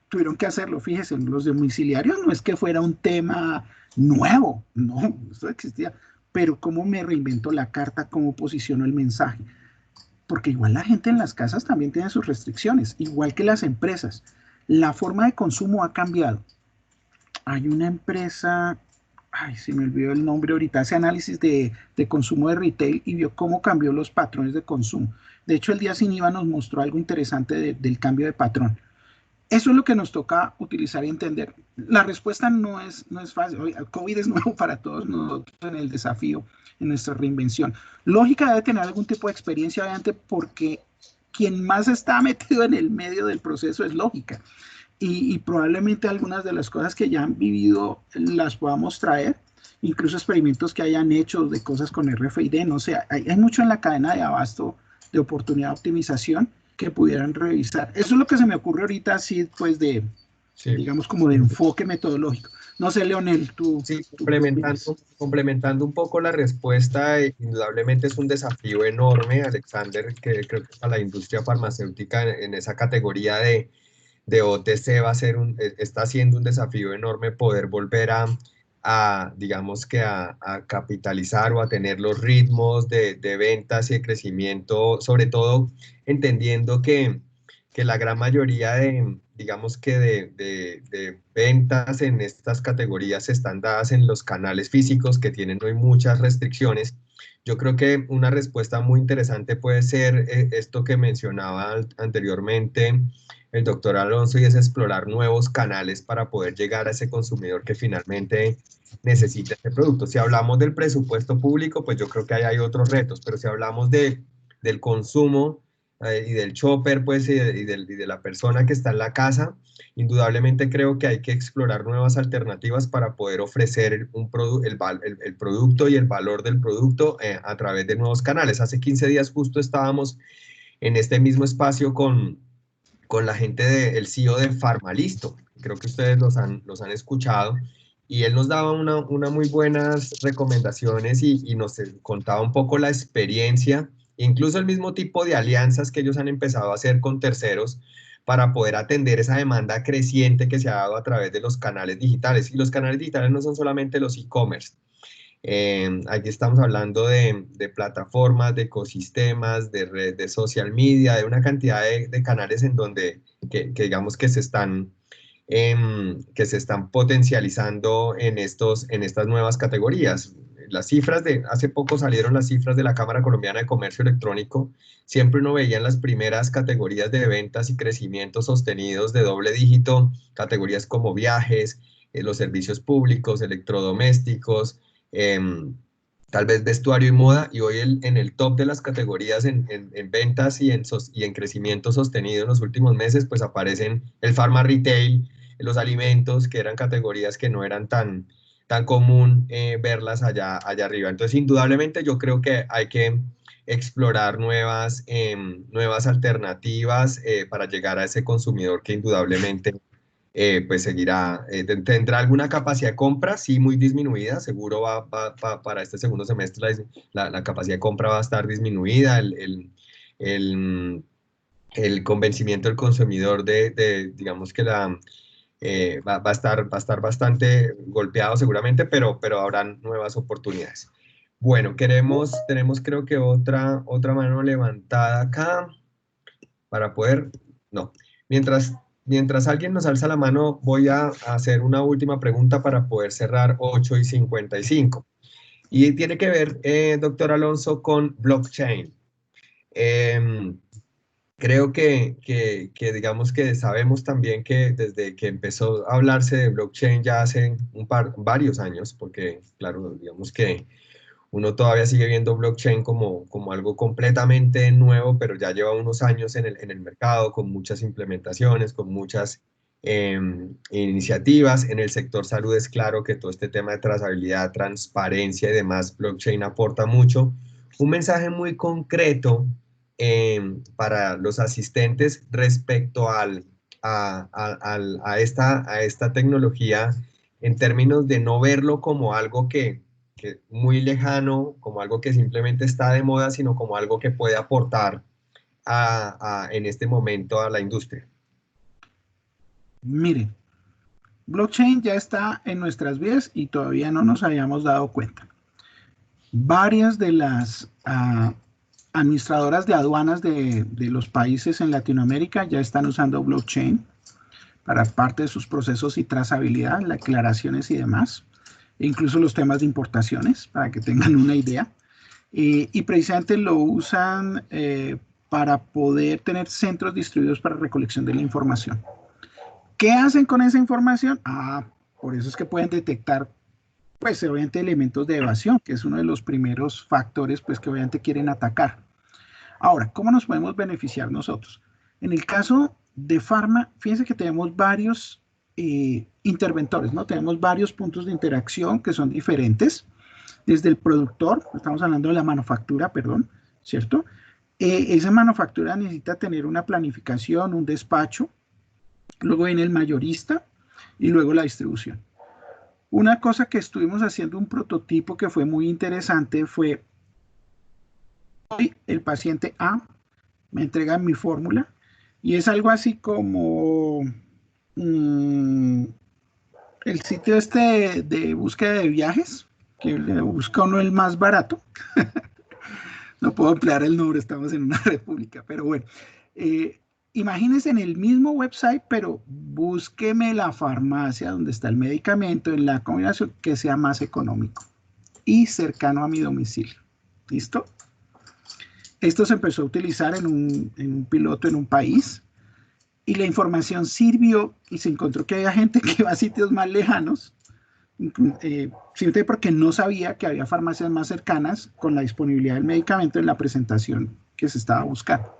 tuvieron que hacerlo. Fíjense, los domiciliarios no es que fuera un tema nuevo, no, esto existía. pero ¿cómo me reinvento la carta? ¿Cómo posiciono el mensaje? Porque igual la gente en las casas también tiene sus restricciones, igual que las empresas. La forma de consumo ha cambiado. Hay una empresa, ay, se me olvidó el nombre ahorita, hace análisis de consumo de retail y vio cómo cambió los patrones de consumo. De hecho, el día sin IVA nos mostró algo interesante del cambio de patrón. Eso es lo que nos toca utilizar y entender. La respuesta no es fácil. El COVID es nuevo para todos nosotros en el desafío, en nuestra reinvención. Lógica debe tener algún tipo de experiencia, obviamente, porque quien más está metido en el medio del proceso es lógica. Y probablemente algunas de las cosas que ya han vivido las podamos traer, incluso experimentos que hayan hecho de cosas con RFID, no sé, hay mucho en la cadena de abasto de oportunidad de optimización que pudieran revisar. Eso es lo que se me ocurre ahorita, así pues Sí. digamos como de enfoque metodológico. No sé, Leonel, Sí, complementando un poco la respuesta, indudablemente es un desafío enorme, Alexander, que creo que para la industria farmacéutica en esa categoría de OTC está siendo un desafío enorme poder volver digamos que a capitalizar o a tener los ritmos de ventas y de crecimiento, sobre todo entendiendo que la gran mayoría digamos que de ventas en estas categorías están dadas en los canales físicos que tienen hoy muchas restricciones. Yo creo que una respuesta muy interesante puede ser esto que mencionaba anteriormente el doctor Alonso, y es explorar nuevos canales para poder llegar a ese consumidor que finalmente necesita este producto. Si hablamos del presupuesto público, pues yo creo que ahí hay otros retos, pero si hablamos del consumo y del shopper, pues, y de la persona que está en la casa, indudablemente creo que hay que explorar nuevas alternativas para poder ofrecer el producto y el valor del producto a través de nuevos canales. Hace 15 días justo estábamos en este mismo espacio con la gente del CEO de Farmalisto. Creo que ustedes los han escuchado. Y él nos daba una muy buenas recomendaciones y nos contaba un poco la experiencia, incluso el mismo tipo de alianzas que ellos han empezado a hacer con terceros para poder atender esa demanda creciente que se ha dado a través de los canales digitales. Y los canales digitales no son solamente los e-commerce. Aquí estamos hablando de plataformas, de ecosistemas, de red, de social media, de una cantidad de canales en donde que digamos que se están potencializando en estas nuevas categorías. Las cifras hace poco salieron las cifras de la Cámara Colombiana de Comercio Electrónico. Siempre uno veía en las primeras categorías de ventas y crecimiento sostenidos de doble dígito, categorías como viajes, los servicios públicos, electrodomésticos, tal vez vestuario y moda, y hoy en el top de las categorías en ventas y en crecimiento sostenido en los últimos meses, pues aparecen el pharma retail, los alimentos, que eran categorías que no eran tan común verlas allá arriba. Entonces, indudablemente yo creo que hay que explorar nuevas alternativas para llegar a ese consumidor que indudablemente pues seguirá, tendrá alguna capacidad de compra, sí, muy disminuida, seguro para este segundo semestre la capacidad de compra va a estar disminuida, el convencimiento del consumidor digamos que va a estar bastante golpeado seguramente, pero habrán nuevas oportunidades. Bueno, tenemos creo que otra mano levantada acá para poder, no, mientras alguien nos alza la mano, voy a hacer una última pregunta para poder cerrar 8:55. Y tiene que ver, doctor Alonso, con blockchain. Creo que digamos que sabemos también que desde que empezó a hablarse de blockchain ya hace varios años, porque claro, digamos que uno todavía sigue viendo blockchain como algo completamente nuevo, pero ya lleva unos años en el mercado, con muchas implementaciones, con muchas iniciativas. En el sector salud es claro que todo este tema de trazabilidad, transparencia y demás, blockchain aporta mucho. Un mensaje muy concreto para los asistentes respecto a esta tecnología en términos de no verlo como algo que muy lejano, como algo que simplemente está de moda, sino como algo que puede aportar en este momento a la industria. Mire, blockchain ya está en nuestras vidas y todavía no nos habíamos dado cuenta. varias de las administradoras de aduanas de los países en Latinoamérica ya están usando blockchain para parte de sus procesos y trazabilidad, las declaraciones y demás, e incluso los temas de importaciones, para que tengan una idea. Y precisamente lo usan para poder tener centros distribuidos para recolección de la información. ¿Qué hacen con esa información? Por eso es que pueden detectar, pues obviamente, elementos de evasión, que es uno de los primeros factores, pues, que obviamente quieren atacar. Ahora, ¿cómo nos podemos beneficiar nosotros? En el caso de Pharma, fíjense que tenemos varios interventores, ¿no? Tenemos varios puntos de interacción que son diferentes. Desde el productor, estamos hablando de la manufactura, perdón, ¿cierto? Esa manufactura necesita tener una planificación, un despacho, luego viene el mayorista y luego la distribución. Una cosa que estuvimos haciendo un prototipo que fue muy interesante fue, hoy el paciente A me entrega mi fórmula y es algo así como el sitio este de búsqueda de viajes, que le busca uno el más barato. No puedo emplear el nombre, estamos en una república, pero bueno. Imagínense en el mismo website, pero búsqueme la farmacia donde está el medicamento en la combinación que sea más económico y cercano a mi domicilio. ¿Listo? Esto se empezó a utilizar en un piloto en un país y la información sirvió y se encontró que había gente que iba a sitios más lejanos, simplemente porque no sabía que había farmacias más cercanas con la disponibilidad del medicamento en la presentación que se estaba buscando.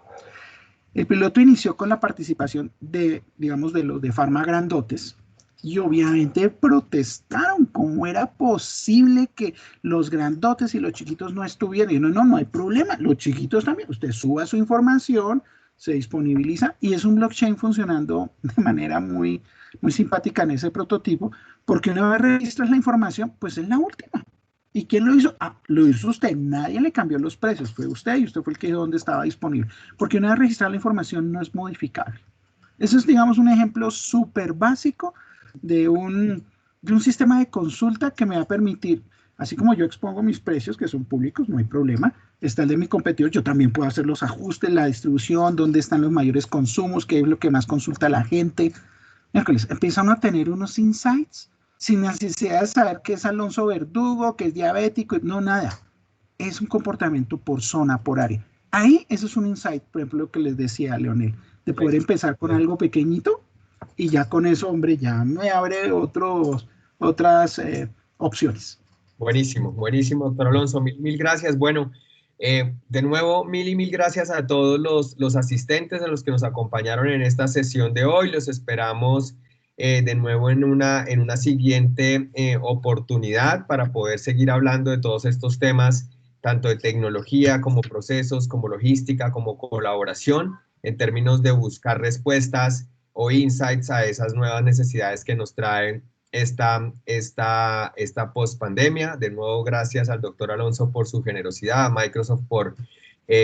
El piloto inició con la participación de, digamos, de los de Pharma grandotes y obviamente protestaron cómo era posible que los grandotes y los chiquitos no estuvieran. Y no hay problema, los chiquitos también. Usted suba su información, se disponibiliza y es un blockchain funcionando de manera muy, muy simpática en ese prototipo, porque una vez registras la información, pues es la última. ¿Y quién lo hizo? Lo hizo usted, nadie le cambió los precios, fue usted y usted fue el que dijo dónde estaba disponible, porque una vez registrada la información no es modificable. Eso es, digamos, un ejemplo súper básico de un sistema de consulta que me va a permitir, así como yo expongo mis precios, que son públicos, no hay problema, está el de mi competidor, yo también puedo hacer los ajustes, la distribución, dónde están los mayores consumos, qué es lo que más consulta la gente. Miércoles, empiezan a tener unos insights sin necesidad de saber qué es Alonso Verdugo, qué es diabético, no, nada. Es un comportamiento por zona, por área. Ahí, eso es un insight, por ejemplo, lo que les decía a Leonel, de poder empezar con algo pequeñito y ya con eso, hombre, ya me abre otras opciones. Buenísimo, buenísimo, doctor Alonso, mil gracias. Bueno, de nuevo, mil gracias a todos los asistentes, a los que nos acompañaron en esta sesión de hoy. Los esperamos de nuevo en una siguiente oportunidad para poder seguir hablando de todos estos temas, tanto de tecnología como procesos, como logística, como colaboración, en términos de buscar respuestas o insights a esas nuevas necesidades que nos traen esta post-pandemia. De nuevo, gracias al doctor Alonso por su generosidad, a Microsoft por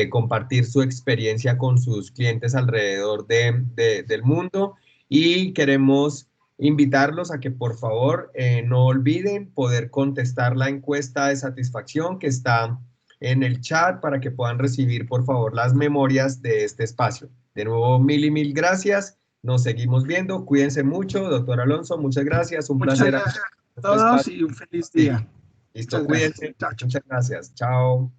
compartir su experiencia con sus clientes alrededor del mundo, y queremos invitarlos a que por favor no olviden poder contestar la encuesta de satisfacción que está en el chat para que puedan recibir por favor las memorias de este espacio. De nuevo, mil gracias. Nos seguimos viendo. Cuídense mucho, doctor Alonso. Muchas gracias. Un placer. Muchas gracias a todos y un feliz día. Listo, cuídense. Muchas gracias. Chao.